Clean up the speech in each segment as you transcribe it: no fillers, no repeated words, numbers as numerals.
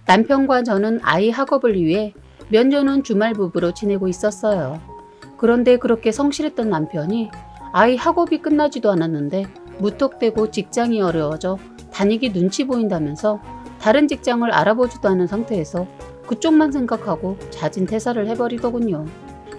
남편과 저는 아이 학업을 위해 몇 년은 주말 부부로 지내고 있었어요. 그런데 그렇게 성실했던 남편이 아이 학업이 끝나지도 않았는데 무턱대고 직장이 어려워져 다니기 눈치 보인다면서 다른 직장을 알아보지도 않은 상태에서 그쪽만 생각하고 자진 퇴사를 해버리더군요.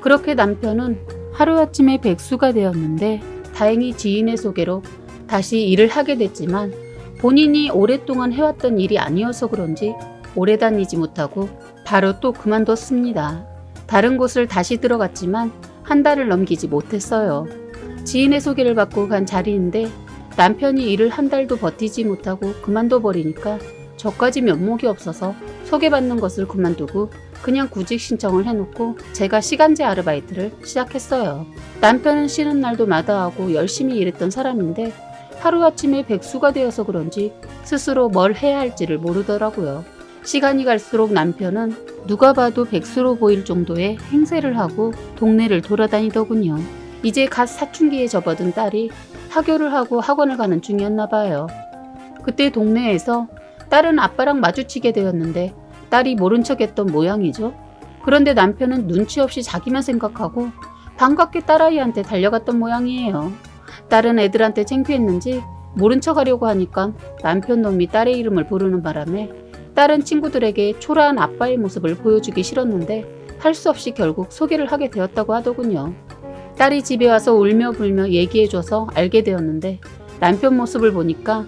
그렇게 남편은 하루아침에 백수가 되었는데 다행히 지인의 소개로 다시 일을 하게 됐지만 본인이 오랫동안 해왔던 일이 아니어서 그런지 오래 다니지 못하고 바로 또 그만뒀습니다. 다른 곳을 다시 들어갔지만 한 달을 넘기지 못했어요. 지인의 소개를 받고 간 자리인데 남편이 일을 한 달도 버티지 못하고 그만둬 버리니까 저까지 면목이 없어서 소개받는 것을 그만두고 그냥 구직 신청을 해놓고 제가 시간제 아르바이트를 시작했어요. 남편은 쉬는 날도 마다하고 열심히 일했던 사람인데 하루아침에 백수가 되어서 그런지 스스로 뭘 해야 할지를 모르더라고요. 시간이 갈수록 남편은 누가 봐도 백수로 보일 정도의 행세를 하고 동네를 돌아다니더군요. 이제 갓 사춘기에 접어든 딸이 하교를 하고 학원을 가는 중이었나 봐요. 그때 동네에서 딸은 아빠랑 마주치게 되었는데 딸이 모른 척했던 모양이죠. 그런데 남편은 눈치 없이 자기만 생각하고 반갑게 딸아이한테 달려갔던 모양이에요. 딸은 애들한테 창피했는지 모른 척하려고 하니까 남편 놈이 딸의 이름을 부르는 바람에 딸은 친구들에게 초라한 아빠의 모습을 보여주기 싫었는데 할 수 없이 결국 소개를 하게 되었다고 하더군요. 딸이 집에 와서 울며 불며 얘기해줘서 알게 되었는데 남편 모습을 보니까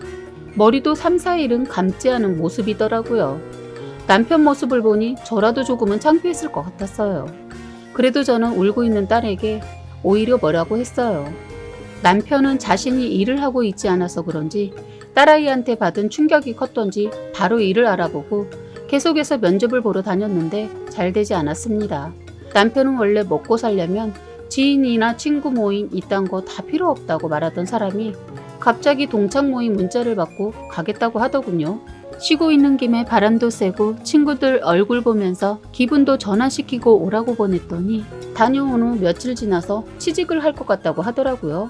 머리도 3, 4일은 감지 않은 모습이더라고요. 남편 모습을 보니 저라도 조금은 창피했을 것 같았어요. 그래도 저는 울고 있는 딸에게 오히려 뭐라고 했어요. 남편은 자신이 일을 하고 있지 않아서 그런지 딸아이한테 받은 충격이 컸던지 바로 일을 알아보고 계속해서 면접을 보러 다녔는데 잘 되지 않았습니다. 남편은 원래 먹고 살려면 지인이나 친구 모임 이딴 거 다 필요 없다고 말하던 사람이 갑자기 동창 모임 문자를 받고 가겠다고 하더군요. 쉬고 있는 김에 바람도 쐬고 친구들 얼굴 보면서 기분도 전환시키고 오라고 보냈더니 다녀온 후 며칠 지나서 취직을 할 것 같다고 하더라고요.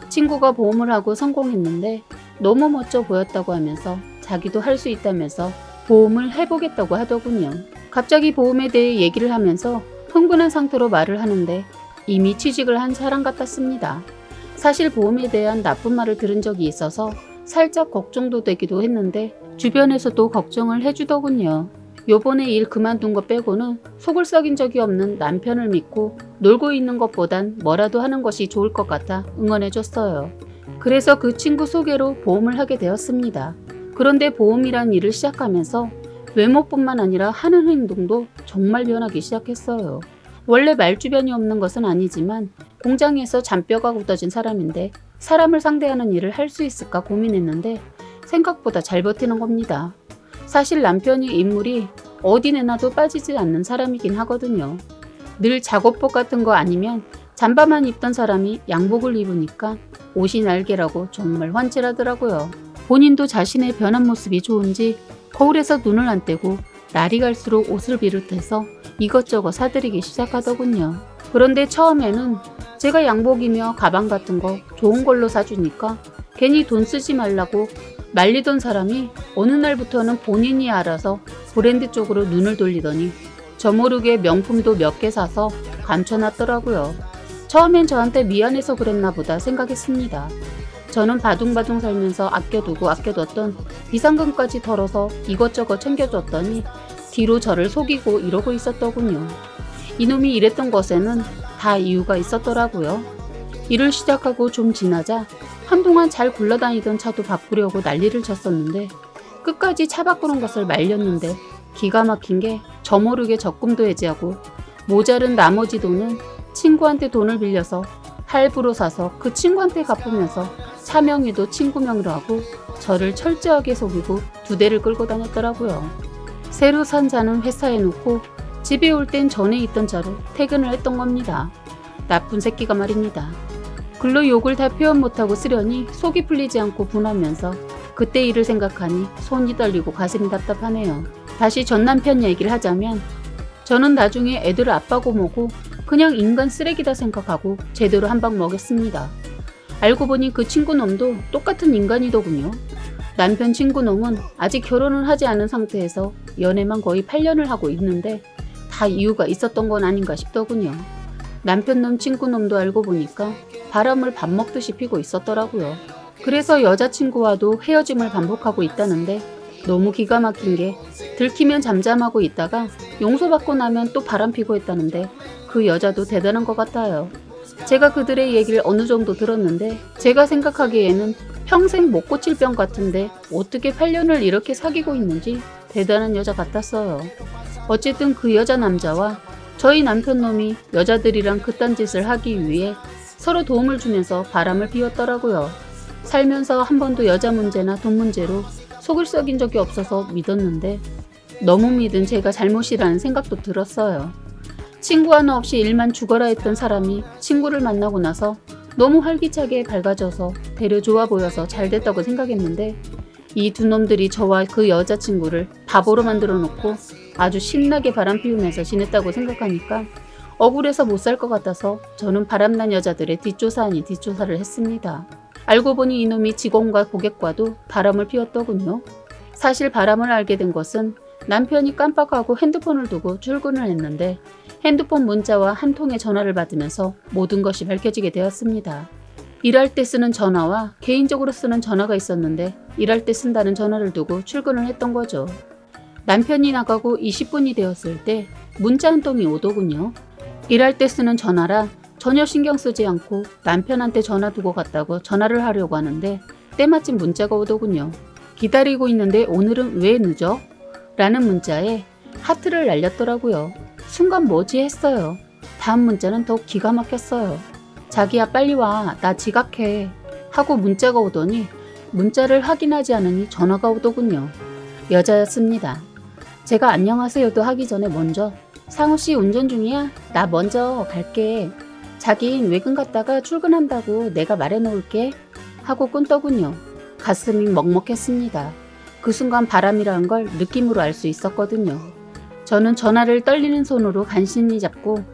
친구가 보험을 하고 성공했는데 너무 멋져 보였다고 하면서 자기도 할 수 있다면서 보험을 해보겠다고 하더군요. 갑자기 보험에 대해 얘기를 하면서 흥분한 상태로 말을 하는데 이미 취직을 한 사람 같았습니다. 사실 보험에 대한 나쁜 말을 들은 적이 있어서 살짝 걱정도 되기도 했는데 주변에서도 걱정을 해주더군요. 요번에 일 그만둔 거 빼고는 속을 썩인 적이 없는 남편을 믿고 놀고 있는 것보단 뭐라도 하는 것이 좋을 것 같아 응원해줬어요. 그래서 그 친구 소개로 보험을 하게 되었습니다. 그런데 보험이란 일을 시작하면서 외모뿐만 아니라 하는 행동도 정말 변하기 시작했어요. 원래 말주변이 없는 것은 아니지만 공장에서 잔뼈가 굳어진 사람인데 사람을 상대하는 일을 할 수 있을까 고민했는데 생각보다 잘 버티는 겁니다. 사실 남편이 인물이 어디 내놔도 빠지지 않는 사람이긴 하거든요. 늘 작업복 같은 거 아니면 잠바만 입던 사람이 양복을 입으니까 옷이 날개라고 정말 환칠하더라고요. 본인도 자신의 변한 모습이 좋은지 거울에서 눈을 안 떼고 날이 갈수록 옷을 비롯해서 이것저것 사들이기 시작하더군요. 그런데 처음에는 제가 양복이며 가방 같은 거 좋은 걸로 사주니까 괜히 돈 쓰지 말라고 말리던 사람이 어느 날부터는 본인이 알아서 브랜드 쪽으로 눈을 돌리더니 저 모르게 명품도 몇 개 사서 감춰놨더라고요. 처음엔 저한테 미안해서 그랬나 보다 생각했습니다. 저는 바둥바둥 살면서 아껴두던 비상금까지 털어서 이것저것 챙겨줬더니 뒤로 저를 속이고 이러고 있었더군요. 이놈이 이랬던 것에는 다 이유가 있었더라고요. 일을 시작하고 좀 지나자 한동안 잘 굴러다니던 차도 바꾸려고 난리를 쳤었는데 끝까지 차 바꾸는 것을 말렸는데 기가 막힌 게 저 모르게 적금도 해지하고 모자른 나머지 돈은 친구한테 돈을 빌려서 할부로 사서 그 친구한테 갚으면서 차 명의도 친구 명의로 하고 저를 철저하게 속이고 2대를 끌고 다녔더라고요. 새로 산 차는 회사에 놓고 집에 올 땐 전에 있던 차로 퇴근을 했던 겁니다. 나쁜 새끼가 말입니다. 글로 욕을 다 표현 못하고 쓰려니 속이 풀리지 않고 분하면서 그때 일을 생각하니 손이 떨리고 가슴이 답답하네요. 다시 전 남편 얘기를 하자면 저는 나중에 애들 아빠고 뭐고 그냥 인간 쓰레기다 생각하고 제대로 한 방 먹였습니다. 알고 보니 그 친구 놈도 똑같은 인간이더군요. 남편 친구놈은 아직 결혼을 하지 않은 상태에서 연애만 거의 8년을 하고 있는데 다 이유가 있었던 건 아닌가 싶더군요. 남편놈 친구놈도 알고 보니까 바람을 밥 먹듯이 피고 있었더라고요. 그래서 여자친구와도 헤어짐을 반복하고 있다는데 너무 기가 막힌 게 들키면 잠잠하고 있다가 용서받고 나면 또 바람 피고 했다는데 그 여자도 대단한 것 같아요. 제가 그들의 얘기를 어느 정도 들었는데 제가 생각하기에는 평생 못 고칠 병 같은데 어떻게 8년을 이렇게 사귀고 있는지 대단한 여자 같았어요. 어쨌든 그 여자 남자와 저희 남편놈이 여자들이랑 그딴 짓을 하기 위해 서로 도움을 주면서 바람을 피웠더라고요. 살면서 한 번도 여자 문제나 돈 문제로 속을 썩인 적이 없어서 믿었는데 너무 믿은 제가 잘못이라는 생각도 들었어요. 친구 하나 없이 일만 죽어라 했던 사람이 친구를 만나고 나서 너무 활기차게 밝아져서 되려 좋아 보여서 잘 됐다고 생각했는데 이 두 놈들이 저와 그 여자친구를 바보로 만들어 놓고 아주 신나게 바람 피우면서 지냈다고 생각하니까 억울해서 못 살 것 같아서 저는 바람난 여자들의 뒷조사 아닌 뒷조사를 했습니다. 알고 보니 이놈이 직원과 고객과도 바람을 피웠더군요. 사실 바람을 알게 된 것은 남편이 깜빡하고 핸드폰을 두고 출근을 했는데 핸드폰 문자와 한 통의 전화를 받으면서 모든 것이 밝혀지게 되었습니다. 일할 때 쓰는 전화와 개인적으로 쓰는 전화가 있었는데 일할 때 쓴다는 전화를 두고 출근을 했던 거죠. 남편이 나가고 20분이 되었을 때 문자 한 통이 오더군요. 일할 때 쓰는 전화라 전혀 신경 쓰지 않고 남편한테 전화 두고 갔다고 전화를 하려고 하는데 때마침 문자가 오더군요. 기다리고 있는데 오늘은 왜 늦어? 라는 문자에 하트를 날렸더라고요. 순간 뭐지 했어요. 다음 문자는 더 기가 막혔어요. 자기야 빨리 와, 나 지각해 하고 문자가 오더니 문자를 확인하지 않으니 전화가 오더군요. 여자였습니다. 제가 안녕하세요도 하기 전에 먼저 상우씨 운전 중이야? 나 먼저 갈게. 자긴 외근 갔다가 출근한다고 내가 말해놓을게 하고 끊더군요. 가슴이 먹먹했습니다. 그 순간 바람이라는 걸 느낌으로 알 수 있었거든요. 저는 전화를 떨리는 손으로 간신히 잡고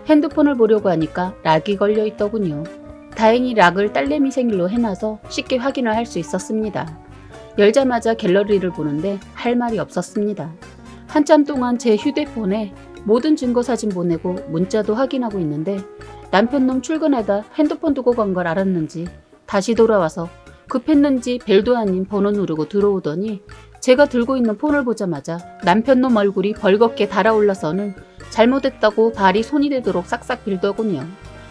핸드폰을 보려고 하니까 락이 걸려 있더군요. 다행히 락을 딸내미 생일로 해놔서 쉽게 확인을 할 수 있었습니다. 열자마자 갤러리를 보는데 할 말이 없었습니다. 한참 동안 제 휴대폰에 모든 증거 사진 보내고 문자도 확인하고 있는데 남편놈 출근하다 핸드폰 두고 간 걸 알았는지 다시 돌아와서 급했는지 벨도 아닌 번호 누르고 들어오더니 제가 들고 있는 폰을 보자마자 남편놈 얼굴이 벌겋게 달아올라서는 잘못했다고 발이 손이 되도록 싹싹 빌더군요.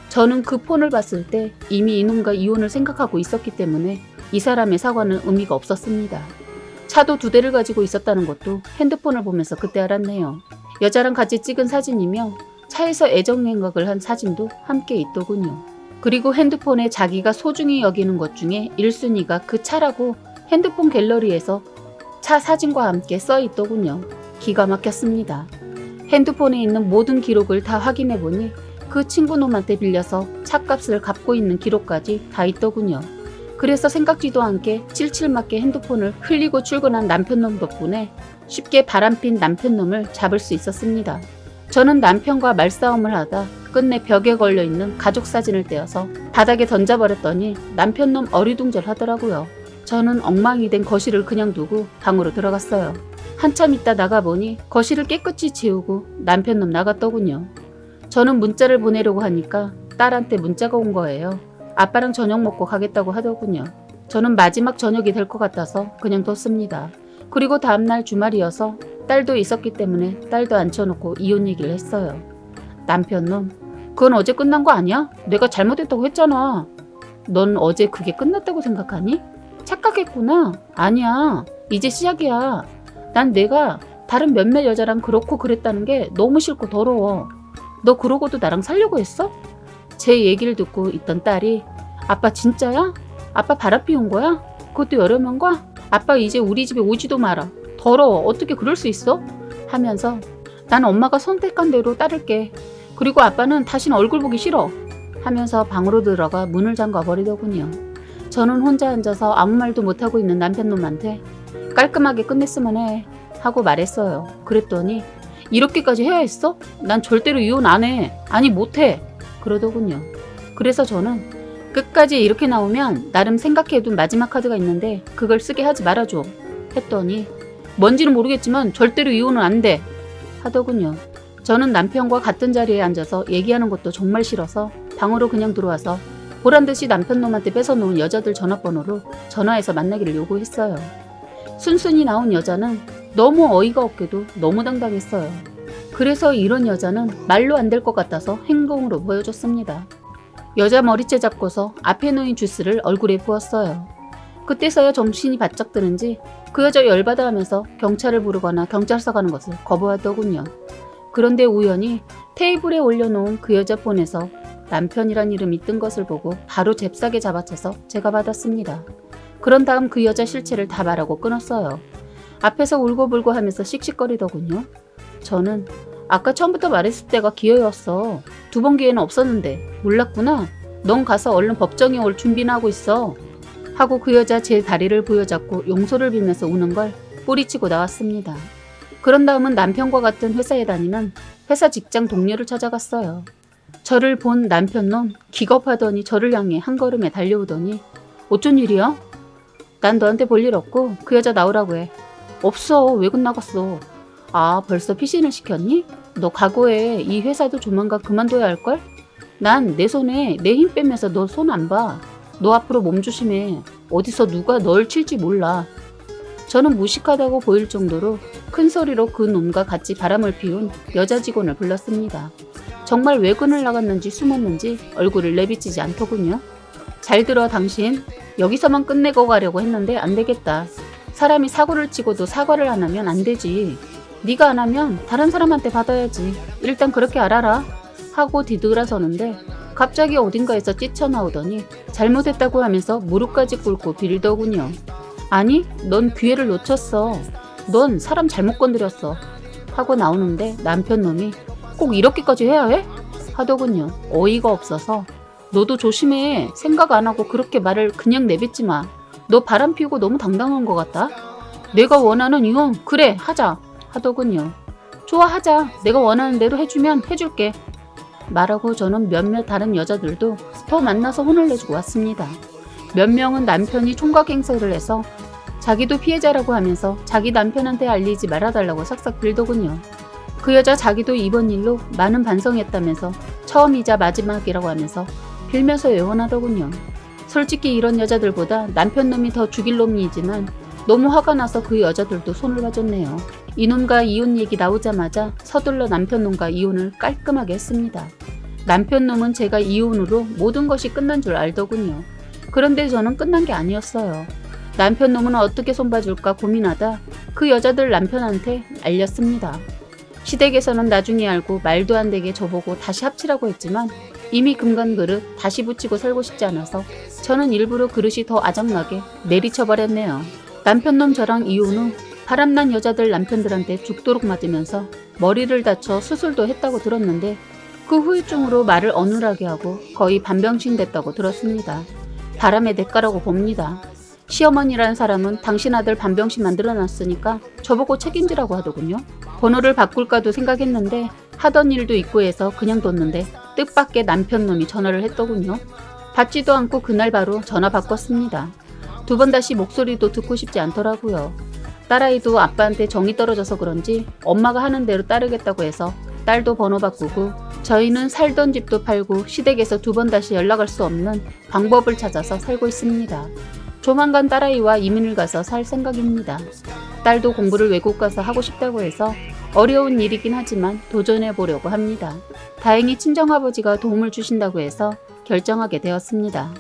저는 그 폰을 봤을 때 이미 이놈과 이혼을 생각하고 있었기 때문에 이 사람의 사과는 의미가 없었습니다. 차도 2대를 가지고 있었다는 것도 핸드폰을 보면서 그때 알았네요. 여자랑 같이 찍은 사진이며 차에서 애정행각을 한 사진도 함께 있더군요. 그리고 핸드폰에 자기가 소중히 여기는 것 중에 1순위가 그 차라고 핸드폰 갤러리에서 차 사진과 함께 써있더군요. 기가 막혔습니다. 핸드폰에 있는 모든 기록을 다 확인해보니 그 친구놈한테 빌려서 차값을 갚고 있는 기록까지 다 있더군요. 그래서 생각지도 않게 칠칠맞게 핸드폰을 흘리고 출근한 남편놈 덕분에 쉽게 바람핀 남편놈을 잡을 수 있었습니다. 저는 남편과 말싸움을 하다 끝내 벽에 걸려있는 가족 사진을 떼어서 바닥에 던져버렸더니 남편놈 어리둥절하더라고요. 저는 엉망이 된 거실을 그냥 두고 방으로 들어갔어요. 한참 있다 나가보니 거실을 깨끗이 치우고 남편놈 나갔더군요. 저는 문자를 보내려고 하니까 딸한테 문자가 온 거예요. 아빠랑 저녁 먹고 가겠다고 하더군요. 저는 마지막 저녁이 될 것 같아서 그냥 뒀습니다. 그리고 다음날 주말이어서 딸도 있었기 때문에 딸도 앉혀놓고 이혼 얘기를 했어요. 남편놈, 그건 어제 끝난 거 아니야? 내가 잘못했다고 했잖아. 넌 어제 그게 끝났다고 생각하니? 착각했구나. 아니야. 이제 시작이야. 난 내가 다른 몇몇 여자랑 그렇고 그랬다는 게 너무 싫고 더러워. 너 그러고도 나랑 살려고 했어? 제 얘기를 듣고 있던 딸이 아빠 진짜야? 아빠 바람 피운 거야? 그것도 여러 명과? 아빠 이제 우리 집에 오지도 마라. 더러워. 어떻게 그럴 수 있어? 하면서 난 엄마가 선택한 대로 따를게. 그리고 아빠는 다시는 얼굴 보기 싫어. 하면서 방으로 들어가 문을 잠가 버리더군요. 저는 혼자 앉아서 아무 말도 못하고 있는 남편놈한테 깔끔하게 끝냈으면 해 하고 말했어요. 그랬더니 이렇게까지 해야 했어? 난 절대로 이혼 안 해. 아니 못해. 그러더군요. 그래서 저는 끝까지 이렇게 나오면 나름 생각해둔 마지막 카드가 있는데 그걸 쓰게 하지 말아줘 했더니 뭔지는 모르겠지만 절대로 이혼은 안 돼 하더군요. 저는 남편과 같은 자리에 앉아서 얘기하는 것도 정말 싫어서 방으로 그냥 들어와서 보란듯이 남편 놈한테 뺏어놓은 여자들 전화번호로 전화해서 만나기를 요구했어요. 순순히 나온 여자는 너무 어이가 없게도 너무 당당했어요. 그래서 이런 여자는 말로 안 될 것 같아서 행동으로 보여줬습니다. 여자 머리채 잡고서 앞에 놓인 주스를 얼굴에 부었어요. 그때서야 정신이 바짝 드는지 그 여자 열받아 하면서 경찰을 부르거나 경찰서 가는 것을 거부하더군요. 그런데 우연히 테이블에 올려놓은 그 여자 폰에서 남편이란 이름이 뜬 것을 보고 바로 잽싸게 잡아채서 제가 받았습니다. 그런 다음 그 여자 실체를 다 말하고 끊었어요. 앞에서 울고불고 하면서 씩씩거리더군요. 저는 아까 처음부터 말했을 때가 기회였어. 2번 기회는 없었는데 몰랐구나. 넌 가서 얼른 법정에 올 준비나 하고 있어. 하고 그 여자 제 다리를 부여잡고 용서를 빌면서 우는 걸 뿌리치고 나왔습니다. 그런 다음은 남편과 같은 회사에 다니는 회사 직장 동료를 찾아갔어요. 저를 본 남편놈 기겁하더니 저를 향해 한 걸음에 달려오더니 어쩐 일이야? 난 너한테 볼 일 없고 그 여자 나오라고 해. 없어. 외국 나갔어. 아, 벌써 피신을 시켰니? 너 각오해. 이 회사도 조만간 그만둬야 할걸? 난 내 손에 내 힘 빼면서 너 손 안 봐. 너 앞으로 몸 조심해. 어디서 누가 널 칠지 몰라. 저는 무식하다고 보일 정도로 큰 소리로 그 놈과 같이 바람을 피운 여자 직원을 불렀습니다. 정말 외근을 나갔는지 숨었는지 얼굴을 내비치지 않더군요. 잘 들어 당신. 여기서만 끝내고 가려고 했는데 안 되겠다. 사람이 사고를 치고도 사과를 안 하면 안 되지. 네가 안 하면 다른 사람한테 받아야지. 일단 그렇게 알아라. 하고 뒤돌아서는데 갑자기 어딘가에서 뛰쳐나오더니 잘못했다고 하면서 무릎까지 꿇고 빌더군요. 아니, 넌 기회를 놓쳤어. 넌 사람 잘못 건드렸어. 하고 나오는데 남편 놈이 꼭 이렇게까지 해야 해? 하더군요. 어이가 없어서 너도 조심해. 생각 안 하고 그렇게 말을 그냥 내뱉지 마. 너 바람 피우고 너무 당당한 것 같다. 내가 원하는 이혼 그래 하자 하더군요. 좋아 하자. 내가 원하는 대로 해주면 해줄게. 말하고 저는 몇몇 다른 여자들도 더 만나서 혼을 내주고 왔습니다. 몇 명은 남편이 총각 행세를 해서 자기도 피해자라고 하면서 자기 남편한테 알리지 말아달라고 싹싹 빌더군요. 그 여자 자기도 이번 일로 많은 반성했다면서 처음이자 마지막이라고 하면서 빌면서 애원하더군요. 솔직히 이런 여자들보다 남편 놈이 더 죽일 놈이지만 너무 화가 나서 그 여자들도 손을 봐줬네요. 이놈과 이혼 얘기 나오자마자 서둘러 남편 놈과 이혼을 깔끔하게 했습니다. 남편 놈은 제가 이혼으로 모든 것이 끝난 줄 알더군요. 그런데 저는 끝난 게 아니었어요. 남편 놈은 어떻게 손봐줄까 고민하다 그 여자들 남편한테 알렸습니다. 시댁에서는 나중에 알고 말도 안 되게 저보고 다시 합치라고 했지만 이미 금간 그릇 다시 붙이고 살고 싶지 않아서 저는 일부러 그릇이 더 아작나게 내리쳐버렸네요. 남편놈 저랑 이혼 후 바람난 여자들 남편들한테 죽도록 맞으면서 머리를 다쳐 수술도 했다고 들었는데 그 후유증으로 말을 어눌하게 하고 거의 반병신 됐다고 들었습니다. 바람의 대가라고 봅니다. 시어머니라는 사람은 당신 아들 반병신 만들어놨으니까 저보고 책임지라고 하더군요. 번호를 바꿀까도 생각했는데 하던 일도 있고 해서 그냥 뒀는데 뜻밖의 남편놈이 전화를 했더군요. 받지도 않고 그날 바로 전화 바꿨습니다. 2번 다시 목소리도 듣고 싶지 않더라고요. 딸아이도 아빠한테 정이 떨어져서 그런지 엄마가 하는 대로 따르겠다고 해서 딸도 번호 바꾸고 저희는 살던 집도 팔고 시댁에서 2번 다시 연락할 수 없는 방법을 찾아서 살고 있습니다. 조만간 딸아이와 이민을 가서 살 생각입니다. 딸도 공부를 외국 가서 하고 싶다고 해서 어려운 일이긴 하지만 도전해 보려고 합니다. 다행히 친정아버지가 도움을 주신다고 해서 결정하게 되었습니다.